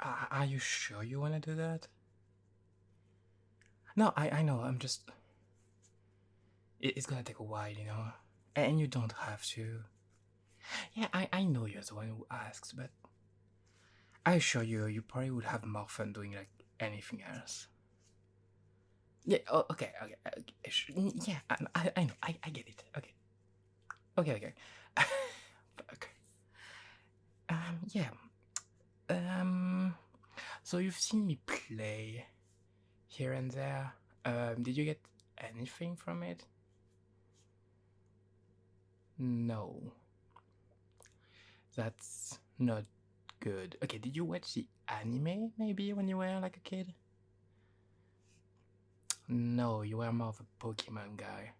Are you sure you want to do that? No, I know. It's gonna take a while, you know, and you don't have to. Yeah, I know you're the one who asks, but I assure you, you probably would have more fun doing like anything else. Yeah. Oh, okay. Yeah, I know. I get it. Okay. Fuck. Yeah. Um. So you've seen me play here and there. Did you get anything from it? No. That's not good. Okay, did you watch the anime maybe when you were like a kid? No, you were more of a Pokemon guy.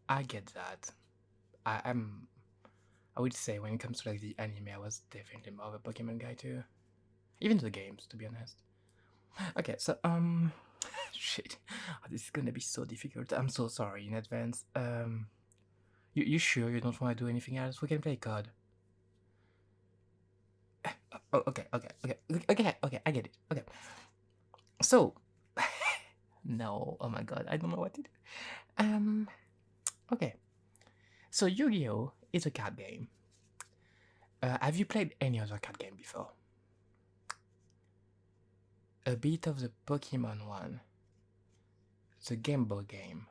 I get that. I'm I would say when it comes to like the anime, I was definitely more of a Pokemon guy too. Even the games, to be honest. Okay, so shit. This is gonna be so difficult. I'm so sorry in advance. You sure you don't want to do anything else? We can play COD. Oh, okay. I get it. Okay. So, no. Oh my god, I don't know what to do. Um. Okay. So Yu-Gi-Oh is a card game. Have you played any other card game before? A bit of the Pokemon one. The Game Boy game.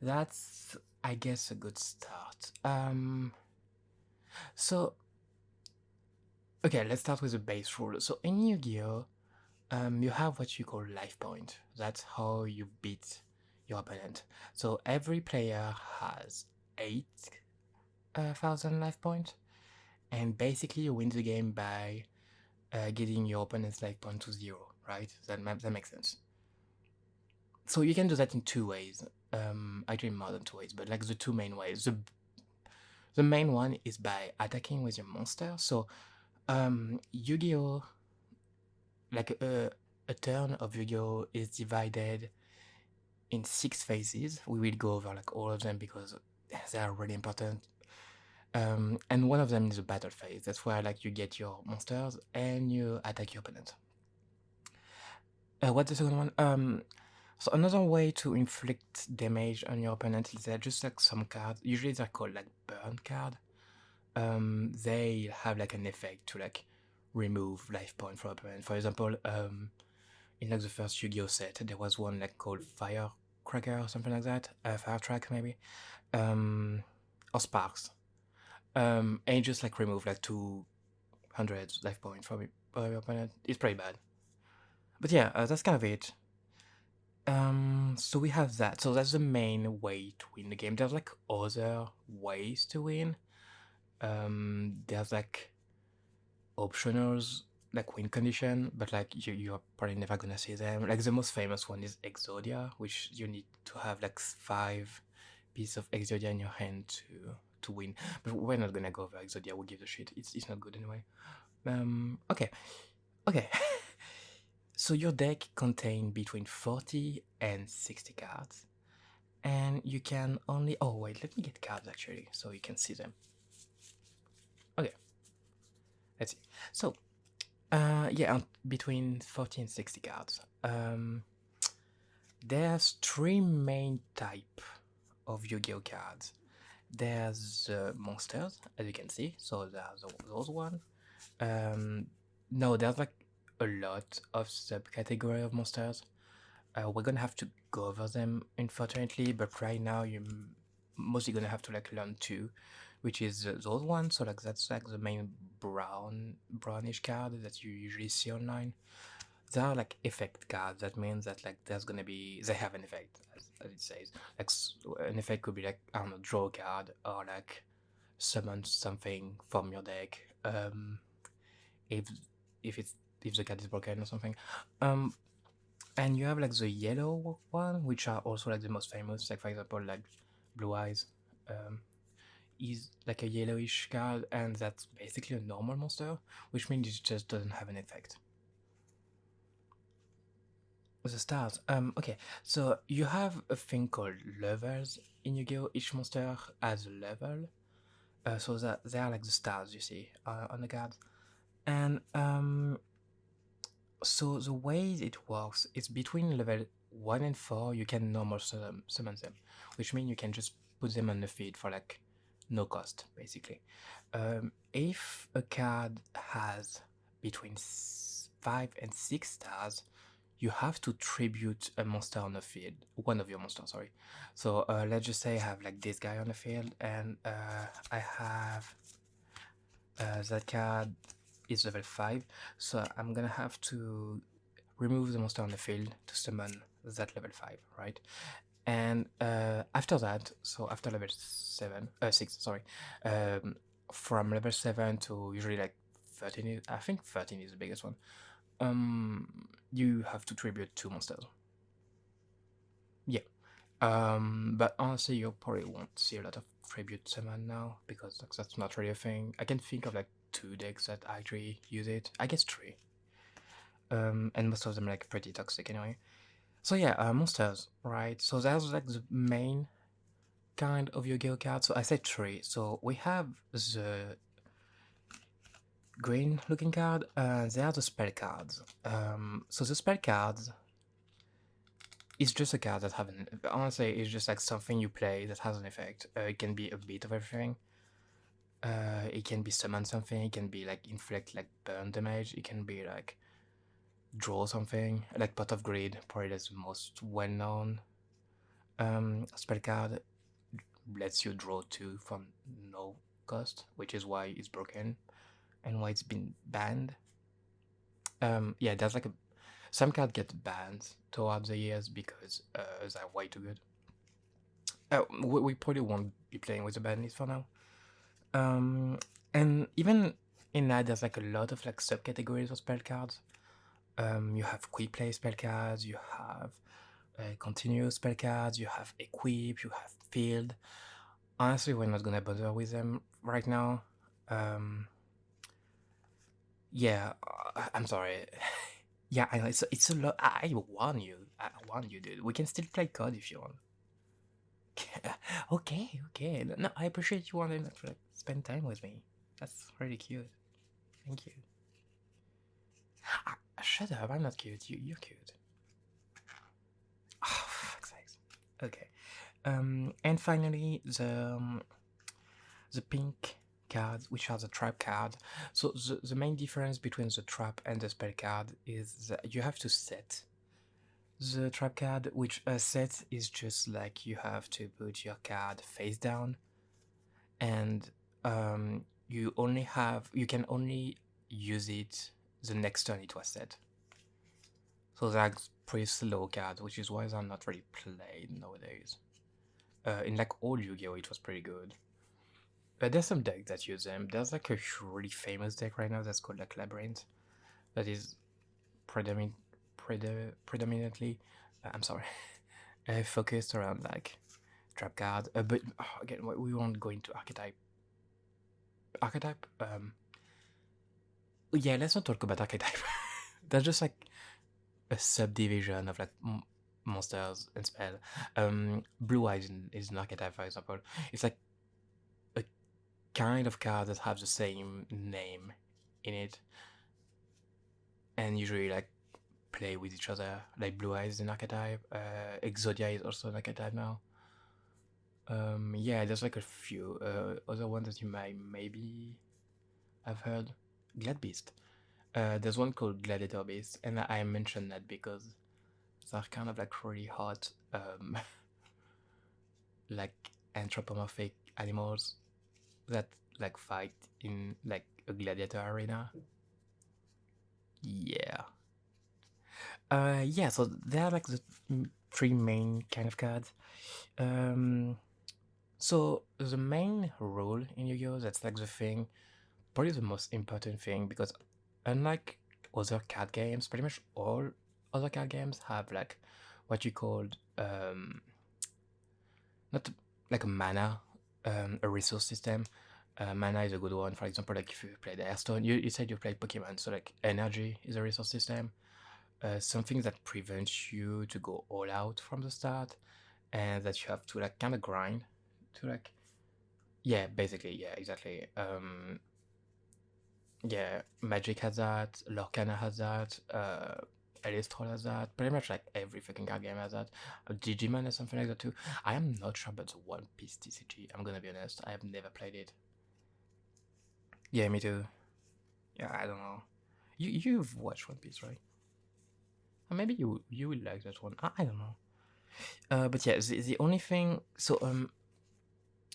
That's, I guess, a good start. So okay, let's start with the base rule. So in Yu-Gi-Oh, you have what you call life point. That's how you beat your opponent. So every player has 8,000 life points, and basically you win the game by getting your opponent's life point to 0, right? That makes sense. So you can do that in two ways. Actually more than two ways, but like the two main ways. The main one is by attacking with your monster. So Yu-Gi-Oh, like a turn of Yu-Gi-Oh is divided in 6 phases. We will go over like all of them because they are really important. And one of them is a battle phase. That's where like you get your monsters and you attack your opponent. What's the second one? So another way to inflict damage on your opponent is that just like some cards, usually they're called like burn card. They have like an effect to like remove life point from opponent. For example, in like the first Yu-Gi-Oh set, there was one like called Firecracker or something like that, Fire Track maybe, or Sparks. And it just like remove like 200 life point from your opponent. It's pretty bad. But yeah, that's kind of it. So we have that. So that's the main way to win the game. There's like other ways to win. There's like optionals, like win condition, but like you're probably never gonna see them. Like the most famous one is Exodia, which you need to have like 5 pieces of Exodia in your hand to win. But we're not gonna go over Exodia. We'll give a shit. It's not good anyway. Okay. So your deck contains between 40 and 60 cards, and you can only. Oh wait, let me get cards actually, so you can see them. Okay, let's see. So, yeah, between 40 and 60 cards. There's 3 main type of Yu-Gi-Oh cards. There's monsters, as you can see. So there's those one. No, there's like a lot of subcategory of monsters. We're gonna have to go over them, unfortunately, but right now you're mostly gonna have to like learn 2, which is those ones. So like that's like the main brownish card that you usually see online. They are like effect cards. That means that like there's gonna be they have an effect, as it says. Like an effect could be like, I don't know, draw a card or like summon something from your deck. If if the card is broken or something. And you have like the yellow one, which are also like the most famous. Like for example, like Blue Eyes, is like a yellowish card, and that's basically a normal monster, which means it just doesn't have an effect. The stars. Okay, so you have a thing called levels in Yu-Gi-Oh! Each monster has a level. So that they are like the stars you see on the cards. And so the way it works is between level 1 and 4, you can normal summon them, which means you can just put them on the feed for like no cost, basically. If a card has between 5 and 6 stars, you have to tribute a monster on the field, one of your monsters, sorry. So let's just say I have like this guy on the field, and I have that card is level 5, so I'm gonna have to remove the monster on the field to summon that level 5, right? And after that, so after level 6, sorry, um, from level 7 to usually like 13, I think 13 is the biggest one, you have to tribute 2 monsters. Yeah. But honestly, you probably won't see a lot of tribute summon now, because like, that's not really a thing. I can think of like 2 decks that actually use it. I guess 3. And most of them like pretty toxic anyway. So yeah, monsters, right? So that's like the main kind of Yu-Gi-Oh card. So I said 3. So we have the green looking card, they are the spell cards. So the spell cards is just a card that have an, honestly, it's just like something you play that has an effect. It can be a bit of everything. It can be summon something, it can be like inflict like burn damage, it can be like draw something, like Pot of Greed, probably that's the most well-known spell card. Lets you draw 2 from no cost, which is why it's broken and why it's been banned. Yeah, there's like some cards get banned towards the years because they're way too good. We probably won't be playing with the ban list for now. And even in that, there's like a lot of like subcategories of spell cards. You have quick play spell cards, you have continuous spell cards, you have equip, you have field. Honestly, we're not gonna bother with them right now. Yeah, I'm sorry. Yeah, I know it's a lot. I warn you. I warn you, dude. We can still play COD if you want. Okay, okay. No, I appreciate you wanting to like, spend time with me. That's really cute. Thank you. Shut up. I'm not cute. You're cute. Oh, fuck's sakes. Okay. And finally the pink cards, which are the trap cards. So the main difference between the trap and the spell card is that you have to set the trap card, which a set is just like you have to put your card face down, and you can only use it the next turn it was set. So that's pretty slow cards, which is why they're not really played nowadays. In like old Yu-Gi-Oh, it was pretty good. There's some decks that use them. There's like a really famous deck right now that's called like Labyrinth, that is predominantly, I'm sorry, focused around like trap card. But again, we won't go into archetype. Archetype? Yeah, let's not talk about archetype. That's just like a subdivision of like monsters and spell. Blue Eyes is an archetype, for example. It's like a kind of card that have the same name in it, and usually like play with each other. Like Blue Eyes is an archetype. Exodia is also an archetype now. Yeah, there's like a few other ones that you might maybe have heard. Glad Beast. There's one called Gladiator Beast, and I mentioned that because they're kind of like really hot, like anthropomorphic animals that like fight in like a gladiator arena. Yeah. Yeah, so they're like the 3 main kind of cards. So the main rule in Yu-Gi-Oh! That's like the thing, probably the most important thing, because unlike other card games, pretty much all other card games have like what you called not like a mana, a resource system. Mana is a good one. For example, like if you played Hearthstone, you said you played Pokemon, so like energy is a resource system. Something that prevents you to go all out from the start, and that you have to like kind of grind to like, yeah, basically, yeah, exactly. Yeah, Magic has that, Lorcana has that, Elistral has that, pretty much like every fucking card game has that. Digimon has something like that too. I am not sure about the One Piece TCG, I'm gonna be honest, I have never played it. Yeah, me too. Yeah, I don't know. You've watched One Piece, right? Or maybe you will like that one. I don't know. But yeah, the only thing, so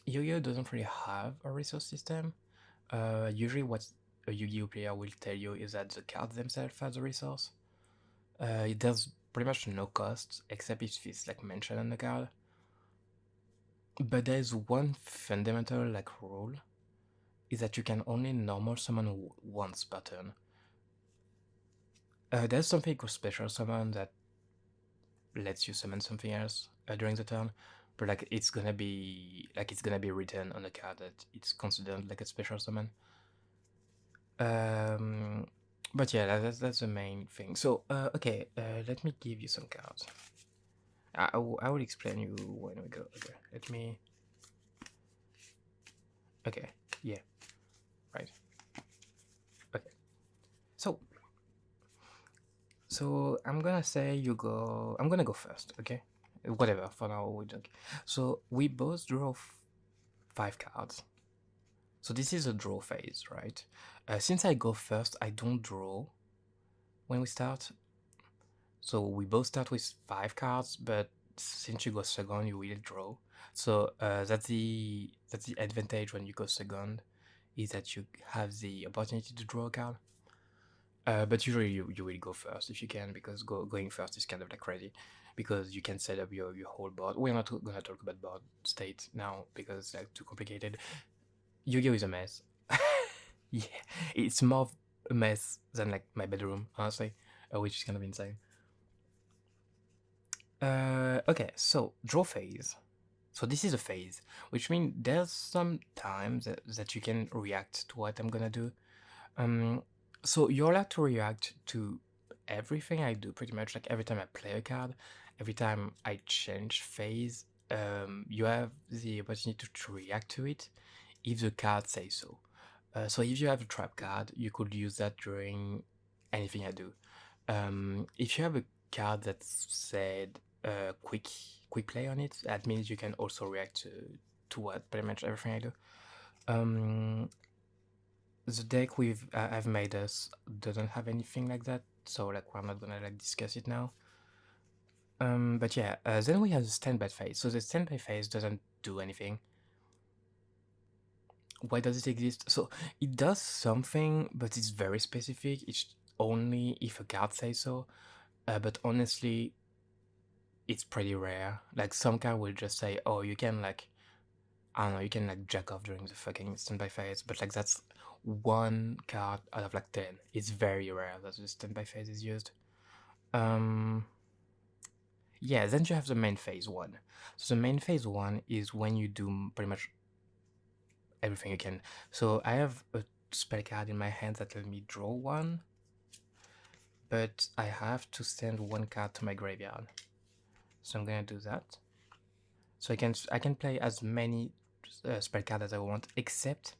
Yu-Gi-Oh doesn't really have a resource system. Usually what a Yu-Gi-Oh player will tell you is that the cards themselves have the resource. There's pretty much no cost except if it's like mentioned on the card. But there's one fundamental like rule is that you can only normal summon once per turn. There's something called special summon that lets you summon something else during the turn, but like it's gonna be written on the card that it's considered like a special summon. Um, but yeah, that's the main thing. So okay, let me give you some cards. I will explain you when we go. Okay, let me. Okay, yeah, right. Okay, so I'm gonna say you go. I'm gonna go first. Okay, whatever. For now, we don't. So we both draw 5 cards. So this is a draw phase, right? Since I go first, I don't draw when we start. So we both start with 5 cards, but since you go second, you will draw. So that's the advantage when you go second, is that you have the opportunity to draw a card. But usually you will go first if you can, because going first is kind of like crazy, because you can set up your whole board. We're not gonna talk about board state now because it's like too complicated. Yu-Gi-Oh is a mess. Yeah, it's more of a mess than like my bedroom, honestly, which is kind of insane. Okay, so draw phase. So this is a phase, which means there's some times that you can react to what I'm gonna do. So you're allowed to react to everything I do, pretty much. Like every time I play a card, every time I change phase, you have the opportunity to react to it if the card says so. So if you have a trap card, you could use that during anything I do. If you have a card that said quick play on it, that means you can also react to what pretty much everything I do. The deck I've made us doesn't have anything like that, so like we're not gonna like discuss it now. But yeah, then we have the standby phase. So the standby phase doesn't do anything. Why does it exist? So it does something, but it's very specific. It's only if a card says so. But honestly, it's pretty rare. Like some card will just say, "Oh, you can like, I don't know, you can like jack off during the fucking standby phase." But like that's one card out of like 10. It's very rare that the standby phase is used. Yeah, then you have the main phase one. So the main phase one is when you do pretty much everything you can. So I have a spell card in my hand that let me draw one, but I have to send one card to my graveyard. So I'm gonna do that. So I can play as many spell cards as I want, except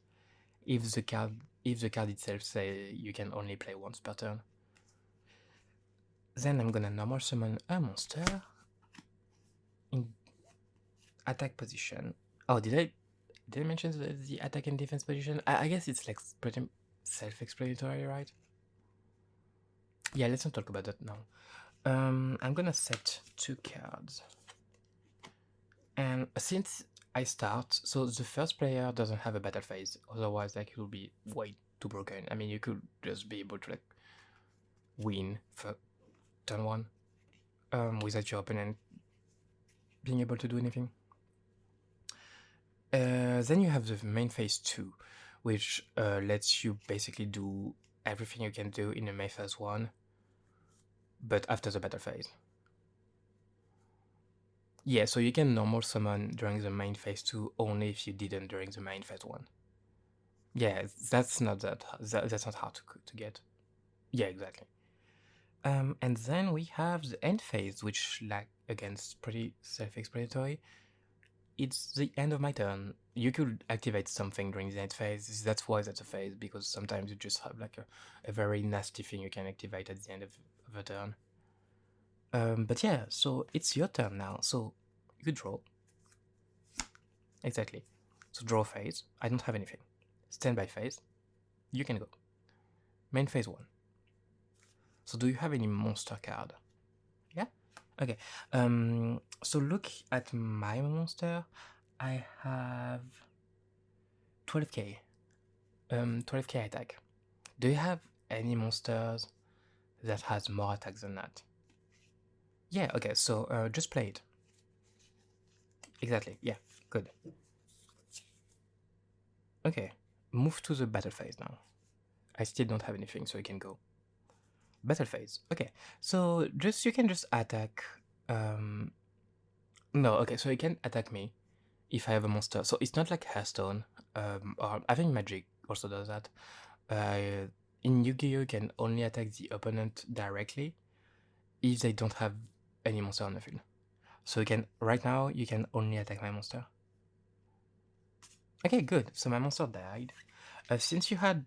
if the card itself say you can only play once per turn. Then I'm gonna normal summon a monster in attack position. Oh, did I mention the attack and defense position? I guess it's like pretty self-explanatory, right? Yeah, let's not talk about that now. I'm gonna set 2 cards. And since I start, so the first player doesn't have a battle phase, otherwise like it will be way too broken. I mean, you could just be able to like win for turn 1 without your opponent being able to do anything. Then you have the main phase 2, which lets you basically do everything you can do in the main phase 1, but after the battle phase. Yeah, so you can normal summon during the main phase 2 only if you didn't during the main phase 1. Yeah, that's not that's not hard to get. Yeah, exactly. And then we have the end phase, which, like, again, is pretty self-explanatory. It's the end of my turn. you could activate something during the end phase. That's why that's a phase, because sometimes you just have like a very nasty thing you can activate at the end of a turn. But yeah, so it's your turn now. So you draw. Exactly. So draw phase. I don't have anything. Standby phase. You can go. Main phase 1. So do you have any monster card? Yeah? Okay. So look at my monster. I have 12k. 12k attack. Do you have any monsters that has more attacks than that? Yeah, okay, so just play it. Exactly, yeah, good. Okay, move to the battle phase now. I still don't have anything, so you can go. Battle phase, okay. So you can just attack, no, okay, so you can attack me if I have a monster. So it's not like Hearthstone, or I think Magic also does that. In Yu-Gi-Oh! You can only attack the opponent directly if they don't have any monster on the field. So you can, right now, you can only attack my monster. Okay, good. So my monster died. Since you had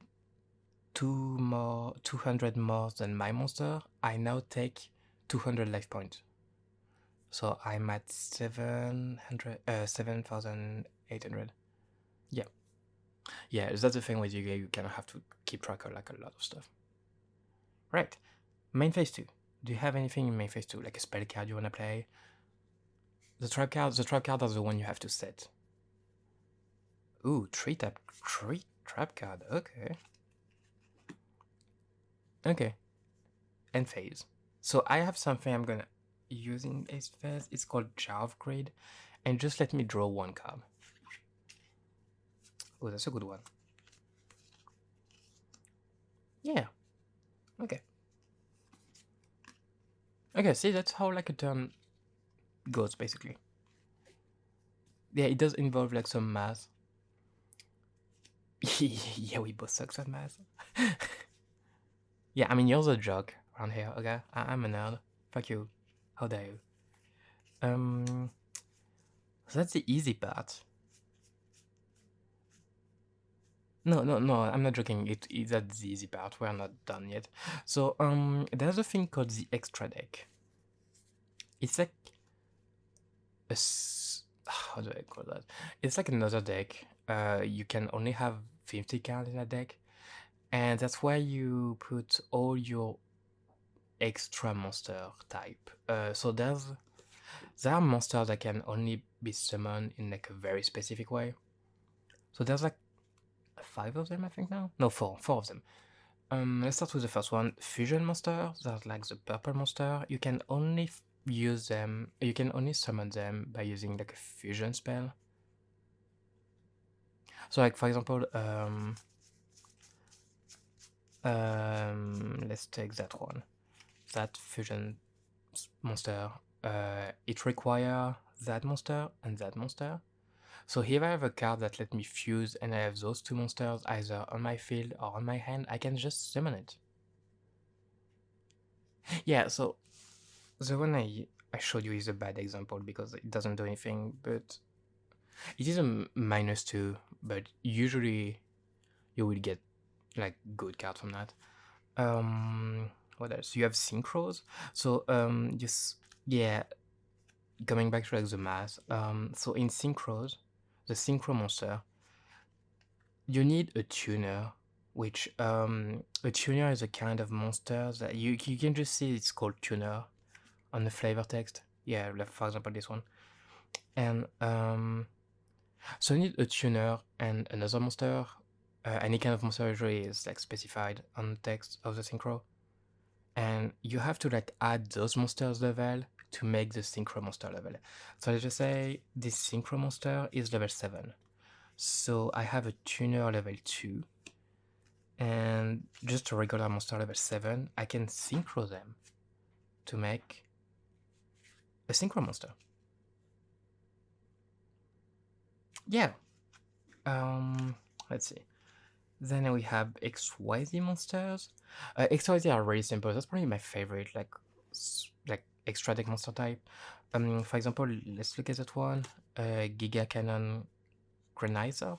200 more than my monster, I now take 200 life points. So I'm at 7,800. Yeah. Yeah, that's the thing with you. You kind of have to keep track of like a lot of stuff. Right. Main phase 2. Do you have anything in main phase 2? Like a spell card you want to play? The trap cards are the one you have to set. Ooh, 3 trap card. Okay. Okay. End phase. So I have something I'm gonna use in this phase. It's called Jar of Greed. And just let me draw 1 card. Oh, that's a good one. Yeah. Okay. Okay, see, that's how like a turn goes, basically. Yeah, it does involve like some math. Yeah, we both suck at math. Yeah, I mean, you're the jock around here, okay? I'm a nerd. Fuck you. How dare you? So that's the easy part. No, I'm not joking. That's the easy part. We're not done yet. So, there's a thing called the extra deck. It's like how do I call that? It's like another deck. You can only have 50 cards in a deck, and that's where you put all your extra monster type. So there are monsters that can only be summoned in like a very specific way. So there's like 5 of them, I think now. No, four of them. Let's start with the first one. Fusion monster. That's like the purple monster. You can only use them. You can only summon them by using like a fusion spell. So, like for example, let's take that one. That fusion monster. It requires that monster and that monster. So here I have a card that let me fuse, and I have those 2 monsters either on my field or on my hand. I can just summon it. Yeah, so the one I showed you is a bad example because it doesn't do anything, but it is a -2, but usually you will get like good card from that. What else? You have synchros. So just yeah, coming back to like the math. So in synchros, the synchro monster, you need a tuner, which a tuner is a kind of monster that you can just see it's called tuner on the flavor text. Yeah, like for example this one. And so you need a tuner and another monster. Any kind of monster usually is like specified on the text of the synchro. And you have to like add those monsters level to make the synchro monster level. So let's just say this synchro monster is level 7. So I have a tuner level 2 and just a regular monster level 7. I can synchro them to make a synchro monster. Yeah. Let's see. Then we have XYZ monsters. XYZ are really simple. That's probably my favorite, like extra deck monster type. For example, let's look at that one. Giga Cannon synchronizer.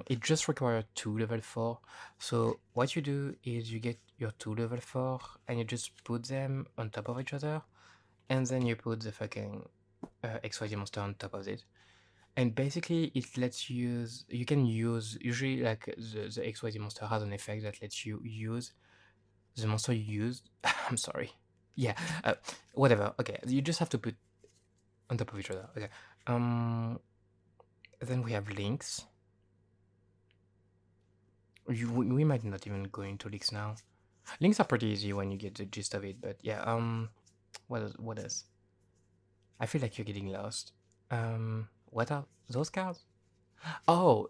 It just requires 2 level 4. So what you do is you get your 2 level 4 and you just put them on top of each other, and then you put the fucking XYZ monster on top of it. And basically it lets you can use, usually like the XYZ monster has an effect that lets you use the monster you used. I'm sorry. Yeah, whatever. Okay, you just have to put on top of each other. Okay. Then we have links. We might not even go into links now. Links are pretty easy when you get the gist of it, but yeah. What else? I feel like you're getting lost. What are those cards? Oh,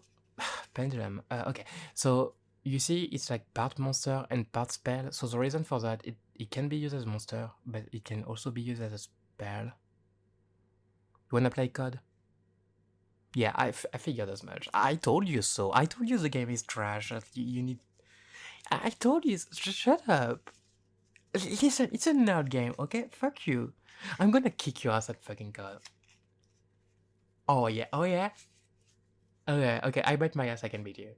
pendulum. Okay, so you see, it's like part monster and part spell. So the reason for that, it can be used as monster, but it can also be used as a spell. You wanna play COD? Yeah, I figured as much. I told you so. I told you the game is trash. That you need. I told you. Shut up. Listen, it's a nerd game, okay? Fuck you. I'm gonna kick your ass at fucking COD. Oh yeah. Oh yeah. Okay. Okay. I bet my ass I can beat you.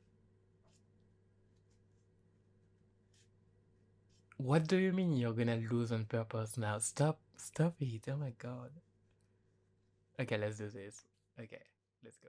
What do you mean you're gonna lose on purpose now? Stop. Stop it. Oh my god. Okay, let's do this. Okay, let's go.